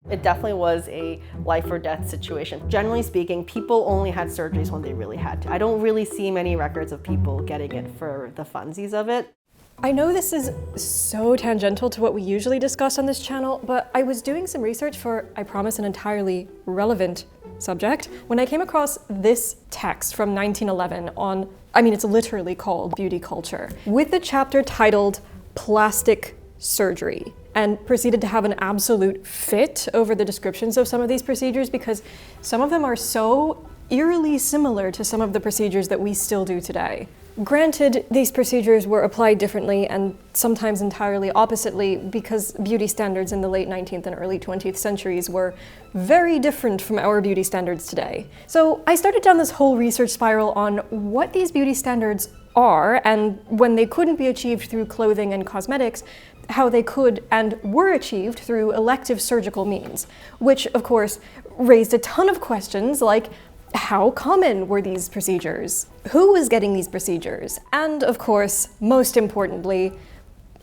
It definitely was a life or death situation. Generally speaking, people only had surgeries when they really had to. I don't really see many records of people getting it for the funsies of it. I know this is so tangential to what we usually discuss on this channel, but I was doing some research for, I promise, an entirely relevant subject when I came across this text from 1911 on, it's literally called Beauty Culture, with the chapter titled Plastic Surgery, and proceeded to have an absolute fit over the descriptions of some of these procedures because some of them are so eerily similar to some of the procedures that we still do today. Granted, these procedures were applied differently and sometimes entirely oppositely because beauty standards in the late 19th and early 20th centuries were very different from our beauty standards today. So I started down this whole research spiral on what these beauty standards are, and when they couldn't be achieved through clothing and cosmetics, how they could and were achieved through elective surgical means, which of course raised a ton of questions like, how common were these procedures? Who was getting these procedures? And of course, most importantly,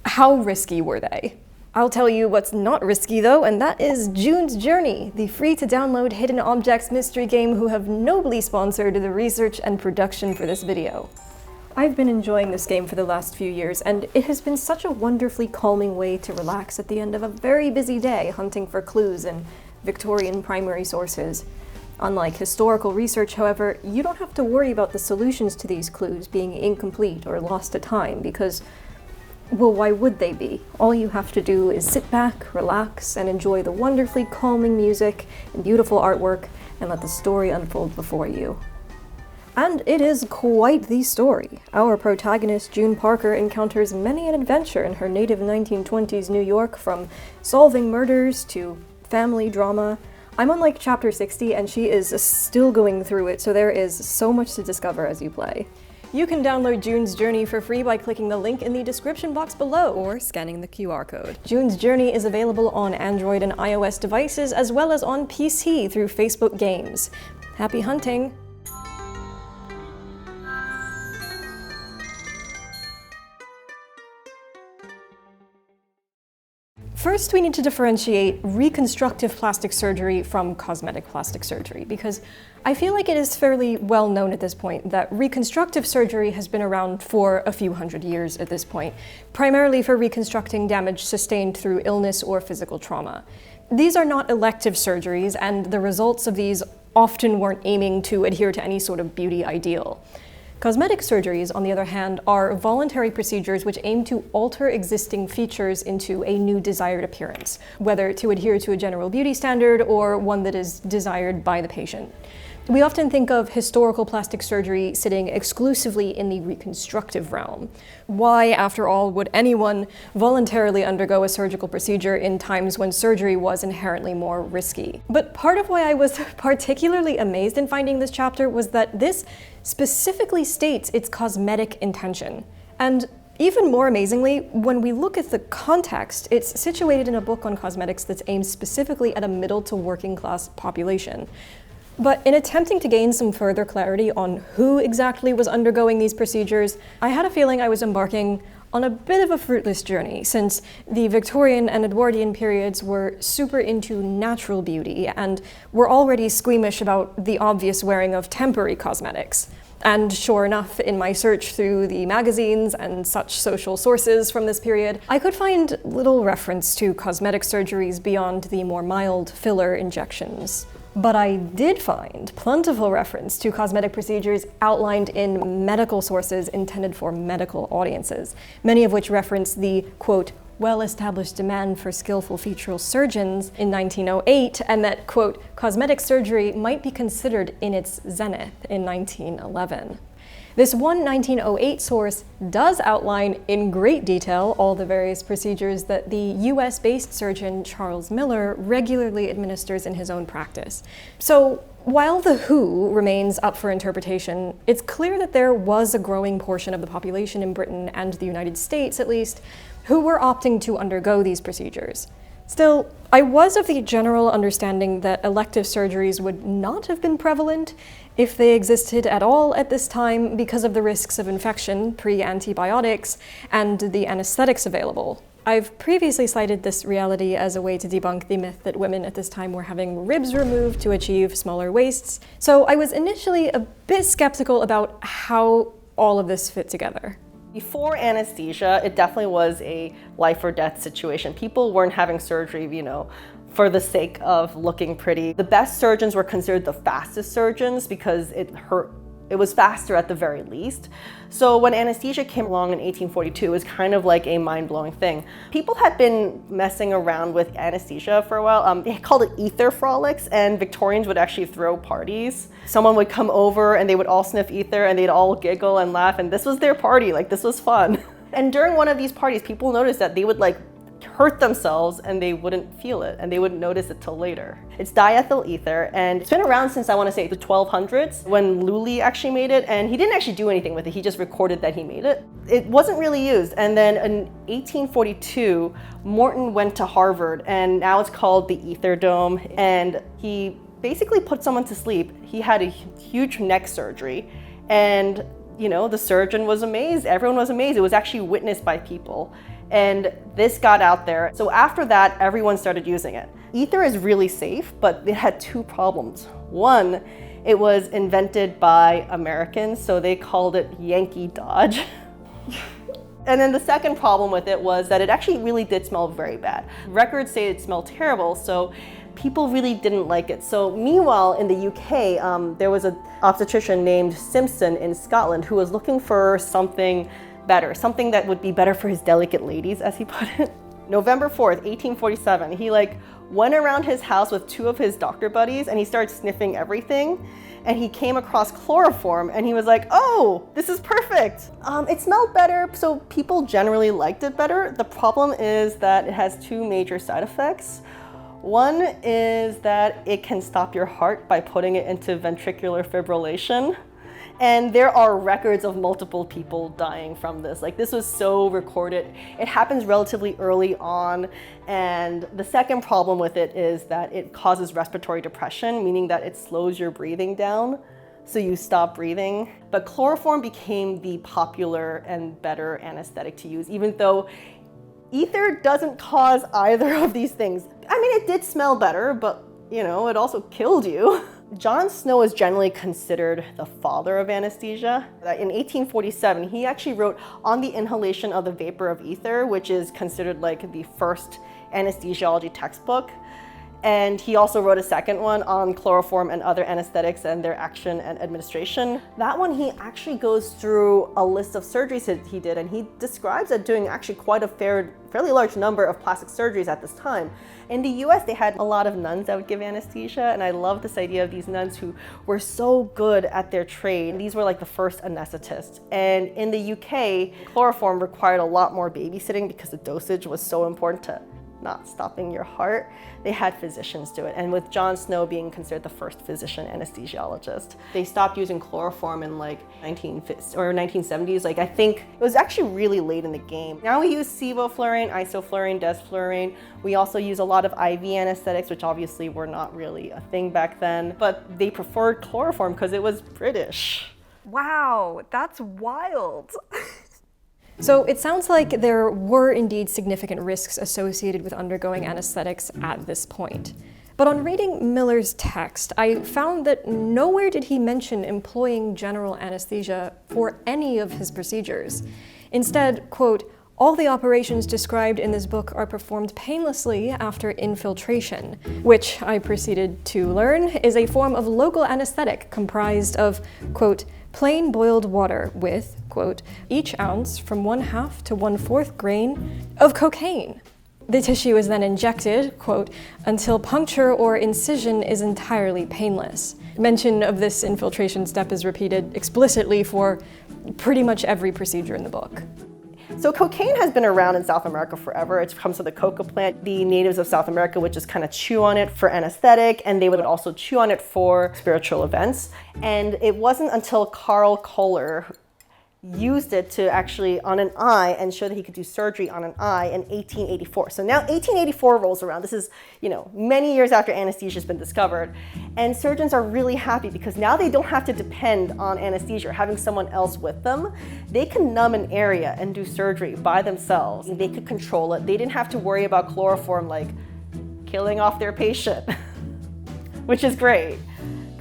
how risky were they? I'll tell you what's not risky though, and that is June's Journey, the free-to-download hidden objects mystery game who have nobly sponsored the research and production for this video. I've been enjoying this game for the last few years, and it has been such a wonderfully calming way to relax at the end of a very busy day hunting for clues in Victorian primary sources. Unlike historical research, however, you don't have to worry about the solutions to these clues being incomplete or lost to time because, well, why would they be? All you have to do is sit back, relax, and enjoy the wonderfully calming music and beautiful artwork and let the story unfold before you. And it is quite the story. Our protagonist, June Parker, encounters many an adventure in her native 1920s New York, from solving murders to family drama. I'm on like chapter 60 and she is still going through it, so there is so much to discover as you play. You can download June's Journey for free by clicking the link in the description box below or scanning the QR code. June's Journey is available on Android and iOS devices as well as on PC through Facebook Games. Happy hunting! First, we need to differentiate reconstructive plastic surgery from cosmetic plastic surgery, because I feel like it is fairly well known at this point that reconstructive surgery has been around for a few hundred years at this point, primarily for reconstructing damage sustained through illness or physical trauma. These are not elective surgeries, and the results of these often weren't aiming to adhere to any sort of beauty ideal. Cosmetic surgeries, on the other hand, are voluntary procedures which aim to alter existing features into a new desired appearance, whether to adhere to a general beauty standard or one that is desired by the patient. We often think of historical plastic surgery sitting exclusively in the reconstructive realm. Why, after all, would anyone voluntarily undergo a surgical procedure in times when surgery was inherently more risky? But part of why I was particularly amazed in finding this chapter was that this specifically states its cosmetic intention. And even more amazingly, when we look at the context, it's situated in a book on cosmetics that's aimed specifically at a middle to working class population. But in attempting to gain some further clarity on who exactly was undergoing these procedures, I had a feeling I was embarking on a bit of a fruitless journey, since the Victorian and Edwardian periods were super into natural beauty and were already squeamish about the obvious wearing of temporary cosmetics. And sure enough, in my search through the magazines and such social sources from this period, I could find little reference to cosmetic surgeries beyond the more mild filler injections. But I did find plentiful reference to cosmetic procedures outlined in medical sources intended for medical audiences, many of which reference the, quote, well-established demand for skillful featural surgeons in 1908, and that, quote, cosmetic surgery might be considered in its zenith in 1911. This one 1908 source does outline in great detail all the various procedures that the US-based surgeon Charles Miller regularly administers in his own practice. So while the who remains up for interpretation, it's clear that there was a growing portion of the population in Britain, and the United States at least, who were opting to undergo these procedures. Still, I was of the general understanding that elective surgeries would not have been prevalent, if they existed at all at this time, because of the risks of infection, pre-antibiotics, and the anesthetics available. I've previously cited this reality as a way to debunk the myth that women at this time were having ribs removed to achieve smaller waists, so I was initially a bit skeptical about how all of this fit together. Before anesthesia, it definitely was a life or death situation. People weren't having surgery, for the sake of looking pretty. The best surgeons were considered the fastest surgeons because it was faster at the very least. So when anesthesia came along in 1842, it was kind of like a mind-blowing thing. People had been messing around with anesthesia for a while. They called it ether frolics, and Victorians would actually throw parties. Someone would come over and they would all sniff ether and they'd all giggle and laugh, and this was their party, like this was fun. And during one of these parties, people noticed that they would hurt themselves and they wouldn't feel it, and they wouldn't notice it till later. It's diethyl ether, and it's been around since I want to say the 1200s when Lully actually made it, and he didn't actually do anything with it, he just recorded that he made it. It wasn't really used, and then in 1842, Morton went to Harvard, and now it's called the ether dome, and he basically put someone to sleep. He had a huge neck surgery, and the surgeon was amazed, everyone was amazed. It was actually witnessed by people. And this got out there. So after that, everyone started using it. Ether is really safe, but it had two problems. One, it was invented by Americans, so they called it Yankee Dodge. And then the second problem with it was that it actually really did smell very bad. Records say it smelled terrible, so people really didn't like it. So meanwhile, in the UK, there was an obstetrician named Simpson in Scotland who was looking for something better, something that would be better for his delicate ladies, as he put it. November 4th, 1847, he went around his house with two of his doctor buddies and he started sniffing everything, and he came across chloroform and he was like, oh, this is perfect. It smelled better, so people generally liked it better. The problem is that it has two major side effects. One is that it can stop your heart by putting it into ventricular fibrillation. And there are records of multiple people dying from this. This was so recorded. It happens relatively early on. And the second problem with it is that it causes respiratory depression, meaning that it slows your breathing down, so you stop breathing. But chloroform became the popular and better anesthetic to use, even though ether doesn't cause either of these things. I mean, it did smell better, but it also killed you. John Snow is generally considered the father of anesthesia. In 1847, he actually wrote On the Inhalation of the Vapor of Ether, which is considered the first anesthesiology textbook. And he also wrote a second one on chloroform and other anesthetics and their action and administration. That one, he actually goes through a list of surgeries that he did, and he describes it doing actually quite a fairly large number of plastic surgeries at this time. In the US, they had a lot of nuns that would give anesthesia, and I love this idea of these nuns who were so good at their trade. These were the first anesthetists. And in the UK, chloroform required a lot more babysitting because the dosage was so important to not stopping your heart. They had physicians do it, and with John Snow being considered the first physician anesthesiologist, they stopped using chloroform in 1970s. I think it was actually really late in the game. Now we use sevoflurane, isoflurane, desflurane. We also use a lot of IV anesthetics, which obviously were not really a thing back then, but they preferred chloroform because it was British. Wow, that's wild. So it sounds like there were indeed significant risks associated with undergoing anesthetics at this point. But on reading Miller's text, I found that nowhere did he mention employing general anesthesia for any of his procedures. Instead, quote, all the operations described in this book are performed painlessly after infiltration, which I proceeded to learn is a form of local anesthetic comprised of, quote, plain boiled water with, quote, each ounce from 1/2 to 1/4 grain of cocaine. The tissue is then injected, quote, until puncture or incision is entirely painless. Mention of this infiltration step is repeated explicitly for pretty much every procedure in the book. So cocaine has been around in South America forever. It comes from the coca plant. The natives of South America would just kind of chew on it for anesthetic, and they would also chew on it for spiritual events. And it wasn't until Carl Kohler used it to actually on an eye and show that he could do surgery on an eye in 1884. So now 1884 rolls around. This is, many years after anesthesia has been discovered. And surgeons are really happy because now they don't have to depend on anesthesia or having someone else with them. They can numb an area and do surgery by themselves. They could control it. They didn't have to worry about chloroform like killing off their patient, which is great.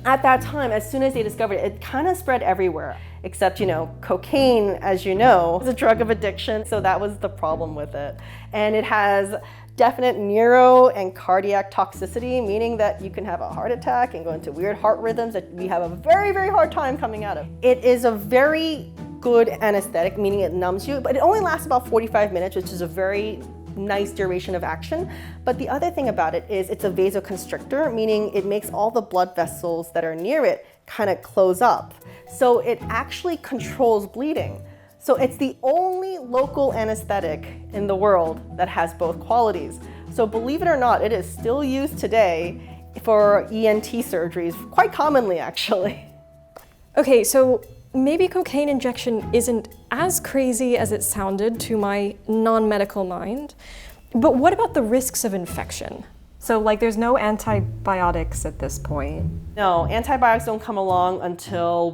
At that time, as soon as they discovered it, it kind of spread everywhere. Except, cocaine, as you know, is a drug of addiction, so that was the problem with it. And it has definite neuro and cardiac toxicity, meaning that you can have a heart attack and go into weird heart rhythms that we have a very, very hard time coming out of. It is a very good anesthetic, meaning it numbs you, but it only lasts about 45 minutes, which is a very nice duration of action. But the other thing about it is it's a vasoconstrictor, meaning it makes all the blood vessels that are near it kind of close up. So it actually controls bleeding. So it's the only local anesthetic in the world that has both qualities. So believe it or not, it is still used today for ENT surgeries, quite commonly actually. Okay, so maybe cocaine injection isn't as crazy as it sounded to my non-medical mind, but what about the risks of infection? So there's no antibiotics at this point? No, antibiotics don't come along until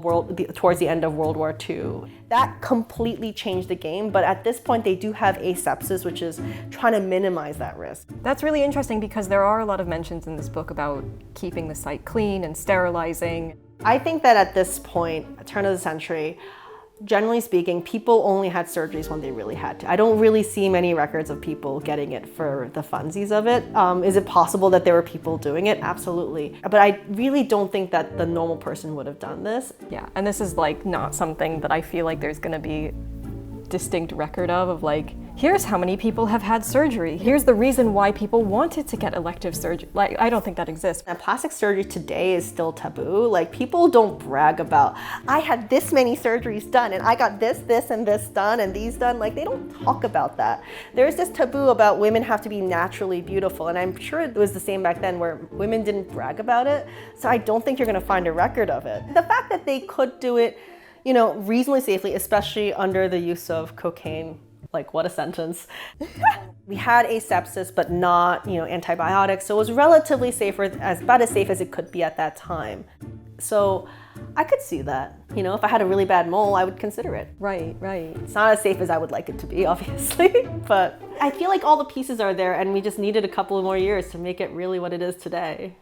towards the end of World War II. That completely changed the game, but at this point they do have asepsis, which is trying to minimize that risk. That's really interesting because there are a lot of mentions in this book about keeping the site clean and sterilizing. I think that at this point, at the turn of the century, generally speaking, people only had surgeries when they really had to. I don't really see many records of people getting it for the funsies of it. Is it possible that there were people doing it? Absolutely. But I really don't think that the normal person would have done this. Yeah, and this is not something that I feel like there's gonna be distinct record of here's how many people have had surgery. Here's the reason why people wanted to get elective surgery. I don't think that exists. And plastic surgery today is still taboo. People don't brag about, I had this many surgeries done and I got this, and this done and these done. They don't talk about that. There's this taboo about women have to be naturally beautiful. And I'm sure it was the same back then where women didn't brag about it. So I don't think you're gonna find a record of it. The fact that they could do it, reasonably safely, especially under the use of cocaine, what a sentence. We had asepsis, but not, antibiotics. So it was relatively safer, about as safe as it could be at that time. So I could see that. If I had a really bad mole, I would consider it. Right. It's not as safe as I would like it to be, obviously, but I feel like all the pieces are there and we just needed a couple of more years to make it really what it is today.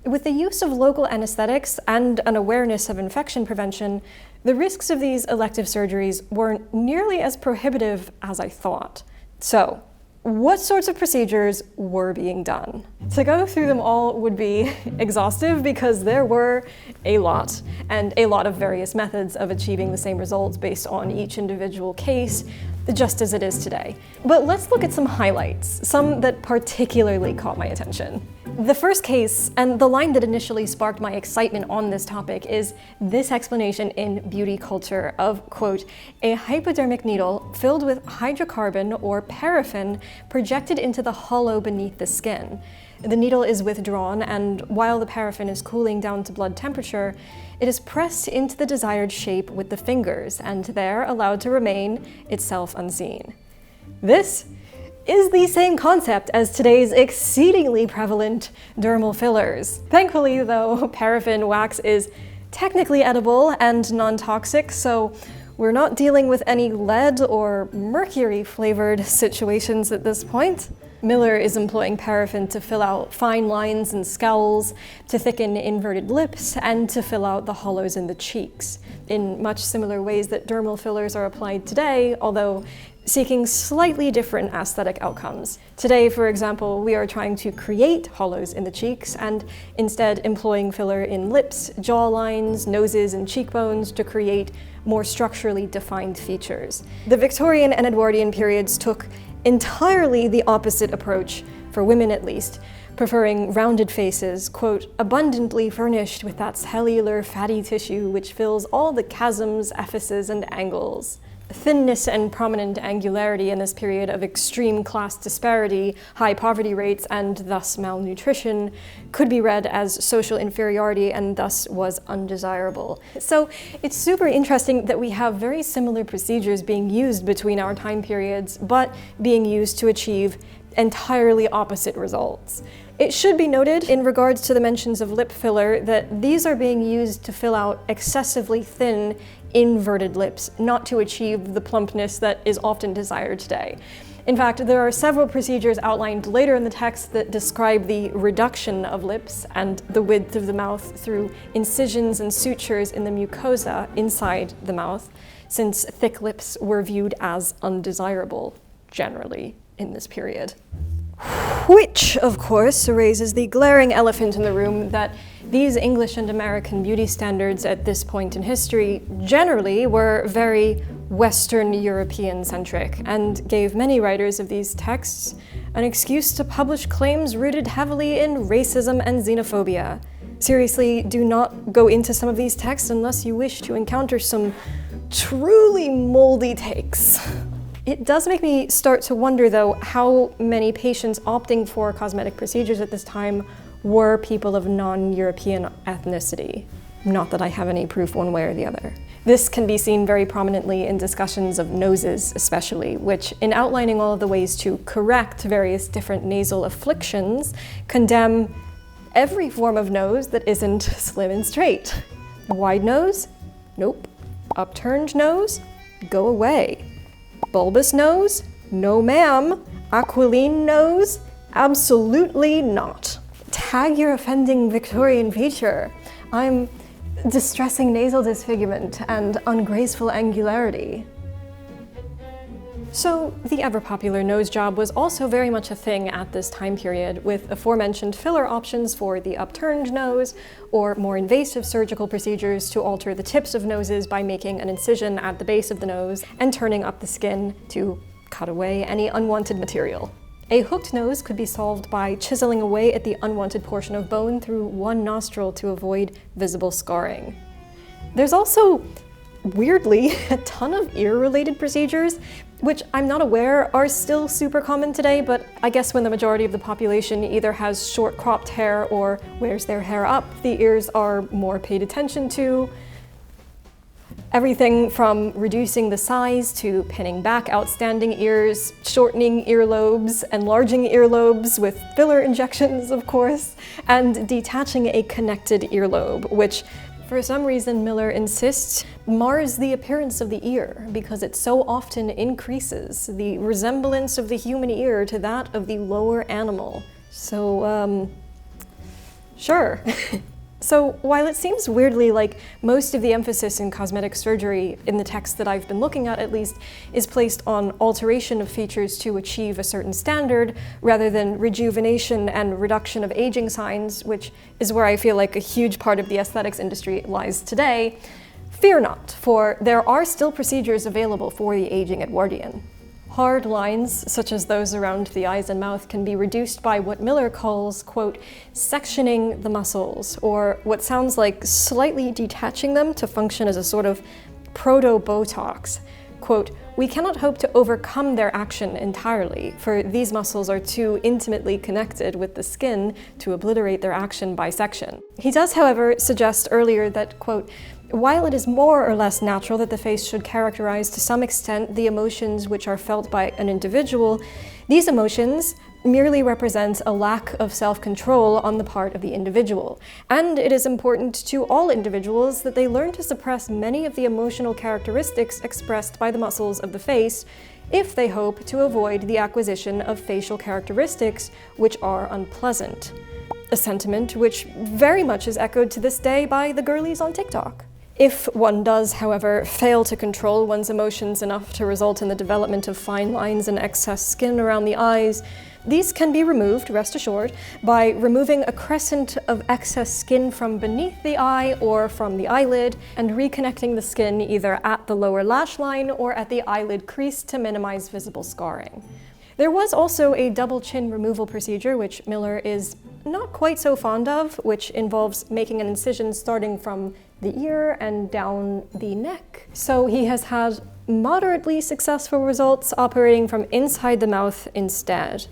With the use of local anesthetics and an awareness of infection prevention, the risks of these elective surgeries weren't nearly as prohibitive as I thought. So, what sorts of procedures were being done? To go through them all would be exhaustive because there were a lot, and a lot of various methods of achieving the same results based on each individual case, just as it is today. But let's look at some highlights, some that particularly caught my attention. The first case, and the line that initially sparked my excitement on this topic, is this explanation in Beauty Culture of, quote, a hypodermic needle filled with hydrocarbon or paraffin projected into the hollow beneath the skin. The needle is withdrawn, and while the paraffin is cooling down to blood temperature, it is pressed into the desired shape with the fingers, and there allowed to remain, itself unseen. This is the same concept as today's exceedingly prevalent dermal fillers. Thankfully, though, paraffin wax is technically edible and non-toxic, so we're not dealing with any lead or mercury-flavored situations at this point. Miller is employing paraffin to fill out fine lines and scowls, to thicken inverted lips, and to fill out the hollows in the cheeks, in much similar ways that dermal fillers are applied today, although seeking slightly different aesthetic outcomes. Today, for example, we are trying to create hollows in the cheeks and instead employing filler in lips, jawlines, noses, and cheekbones to create more structurally defined features. The Victorian and Edwardian periods took entirely the opposite approach, for women at least, preferring rounded faces, quote, abundantly furnished with that cellular fatty tissue which fills all the chasms, ephyses, and angles. thinness and prominent angularity in this period of extreme class disparity, high poverty rates, and thus malnutrition could be read as social inferiority and thus was undesirable. So it's super interesting that we have very similar procedures being used between our time periods, but being used to achieve entirely opposite results. It should be noted in regards to the mentions of lip filler that these are being used to fill out excessively thin, inverted lips, not to achieve the plumpness that is often desired today. In fact, there are several procedures outlined later in the text that describe the reduction of lips and the width of the mouth through incisions and sutures in the mucosa inside the mouth, since thick lips were viewed as undesirable, generally, in this period. Which, of course, raises the glaring elephant in the room that these English and American beauty standards at this point in history generally were very Western European-centric and gave many writers of these texts an excuse to publish claims rooted heavily in racism and xenophobia. Seriously, do not go into some of these texts unless you wish to encounter some truly moldy takes. It does make me start to wonder, though, how many patients opting for cosmetic procedures at this time were people of non-European ethnicity. Not that I have any proof one way or the other. This can be seen very prominently in discussions of noses, especially, which, in outlining all of the ways to correct various different nasal afflictions, condemn every form of nose that isn't slim and straight. Wide nose? Nope. Upturned nose? Go away. Bulbous nose? No ma'am. Aquiline nose? Absolutely not. Tag your offending Victorian feature. I'm distressing nasal disfigurement and ungraceful angularity. So the ever-popular nose job was also very much a thing at this time period, with aforementioned filler options for the upturned nose, or more invasive surgical procedures to alter the tips of noses by making an incision at the base of the nose and turning up the skin to cut away any unwanted material. A hooked nose could be solved by chiseling away at the unwanted portion of bone through one nostril to avoid visible scarring. There's also, weirdly, a ton of ear-related procedures, which I'm not aware are still super common today, but I guess when the majority of the population either has short cropped hair or wears their hair up, the ears are more paid attention to. Everything from reducing the size to pinning back outstanding ears, shortening earlobes, enlarging earlobes with filler injections, of course, and detaching a connected earlobe, which for some reason, Miller insists, mars the appearance of the ear because it so often increases the resemblance of the human ear to that of the lower animal. So, sure. So while it seems weirdly like most of the emphasis in cosmetic surgery, in the text that I've been looking at least, is placed on alteration of features to achieve a certain standard, rather than rejuvenation and reduction of aging signs, which is where I feel like a huge part of the aesthetics industry lies today, fear not, for there are still procedures available for the aging Edwardian. Hard lines, such as those around the eyes and mouth, can be reduced by what Miller calls, quote, sectioning the muscles, or what sounds like slightly detaching them to function as a sort of proto-Botox. Quote, we cannot hope to overcome their action entirely, for these muscles are too intimately connected with the skin to obliterate their action by section. He does, however, suggest earlier that, quote, while it is more or less natural that the face should characterize to some extent the emotions which are felt by an individual, these emotions merely represent a lack of self-control on the part of the individual. And it is important to all individuals that they learn to suppress many of the emotional characteristics expressed by the muscles of the face if they hope to avoid the acquisition of facial characteristics which are unpleasant. A sentiment which very much is echoed to this day by the girlies on TikTok. If one does, however, fail to control one's emotions enough to result in the development of fine lines and excess skin around the eyes, these can be removed, rest assured, by removing a crescent of excess skin from beneath the eye or from the eyelid and reconnecting the skin either at the lower lash line or at the eyelid crease to minimize visible scarring. There was also a double chin removal procedure, which Miller is not quite so fond of, which involves making an incision starting from the ear and down the neck. So he has had moderately successful results operating from inside the mouth instead.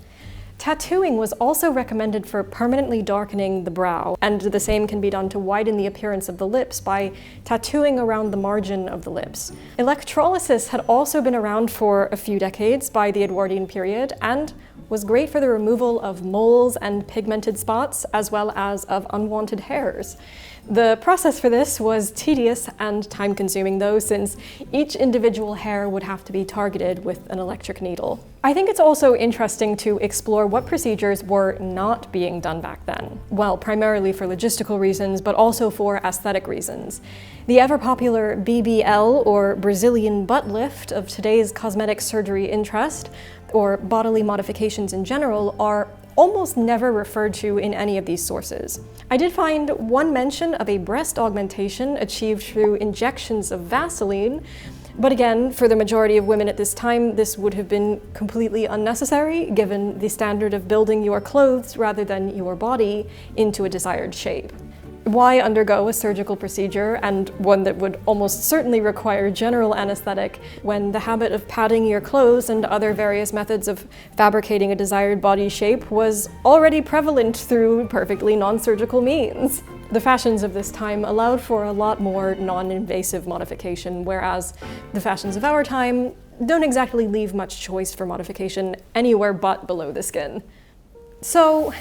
Tattooing was also recommended for permanently darkening the brow, and the same can be done to widen the appearance of the lips by tattooing around the margin of the lips. Electrolysis had also been around for a few decades by the Edwardian period and was great for the removal of moles and pigmented spots, as well as of unwanted hairs. The process for this was tedious and time-consuming though, since each individual hair would have to be targeted with an electric needle. I think it's also interesting to explore what procedures were not being done back then. Well, primarily for logistical reasons, but also for aesthetic reasons. The ever-popular BBL, or Brazilian butt lift, of today's cosmetic surgery interest, or bodily modifications in general, are almost never referred to in any of these sources. I did find one mention of a breast augmentation achieved through injections of Vaseline, but again, for the majority of women at this time, this would have been completely unnecessary given the standard of building your clothes rather than your body into a desired shape. Why undergo a surgical procedure, and one that would almost certainly require general anesthetic, when the habit of padding your clothes and other various methods of fabricating a desired body shape was already prevalent through perfectly non-surgical means? The fashions of this time allowed for a lot more non-invasive modification, whereas the fashions of our time don't exactly leave much choice for modification anywhere but below the skin. So,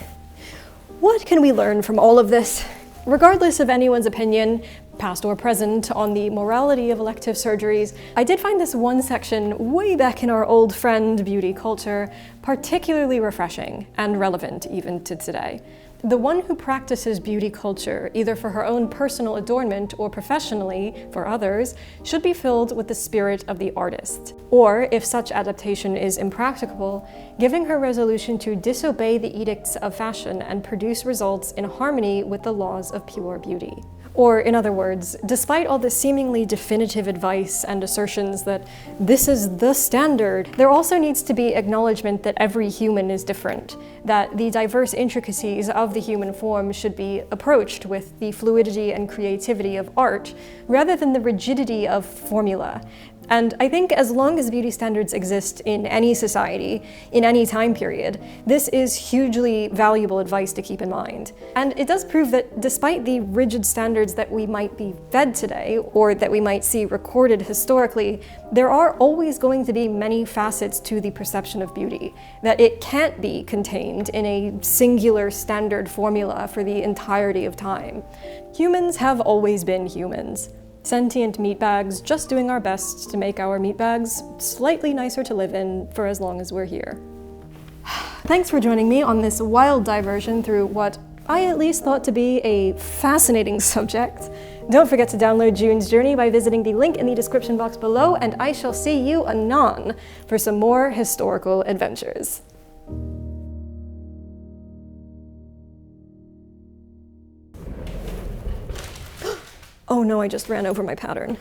what can we learn from all of this? Regardless of anyone's opinion, past or present, on the morality of elective surgeries, I did find this one section way back in our old friend beauty culture particularly refreshing and relevant even to today. The one who practices beauty culture, either for her own personal adornment or professionally for others, should be filled with the spirit of the artist. Or, if such adaptation is impracticable, giving her resolution to disobey the edicts of fashion and produce results in harmony with the laws of pure beauty. Or, in other words, despite all the seemingly definitive advice and assertions that this is the standard, there also needs to be acknowledgement that every human is different, that the diverse intricacies of the human form should be approached with the fluidity and creativity of art, rather than the rigidity of formula. And I think as long as beauty standards exist in any society, in any time period, this is hugely valuable advice to keep in mind. And it does prove that despite the rigid standards that we might be fed today, or that we might see recorded historically, there are always going to be many facets to the perception of beauty, that it can't be contained in a singular standard formula for the entirety of time. Humans have always been humans. Sentient meatbags, just doing our best to make our meatbags slightly nicer to live in for as long as we're here. Thanks for joining me on this wild diversion through what I at least thought to be a fascinating subject. Don't forget to download June's Journey by visiting the link in the description box below, and I shall see you anon for some more historical adventures. Oh no, I just ran over my pattern.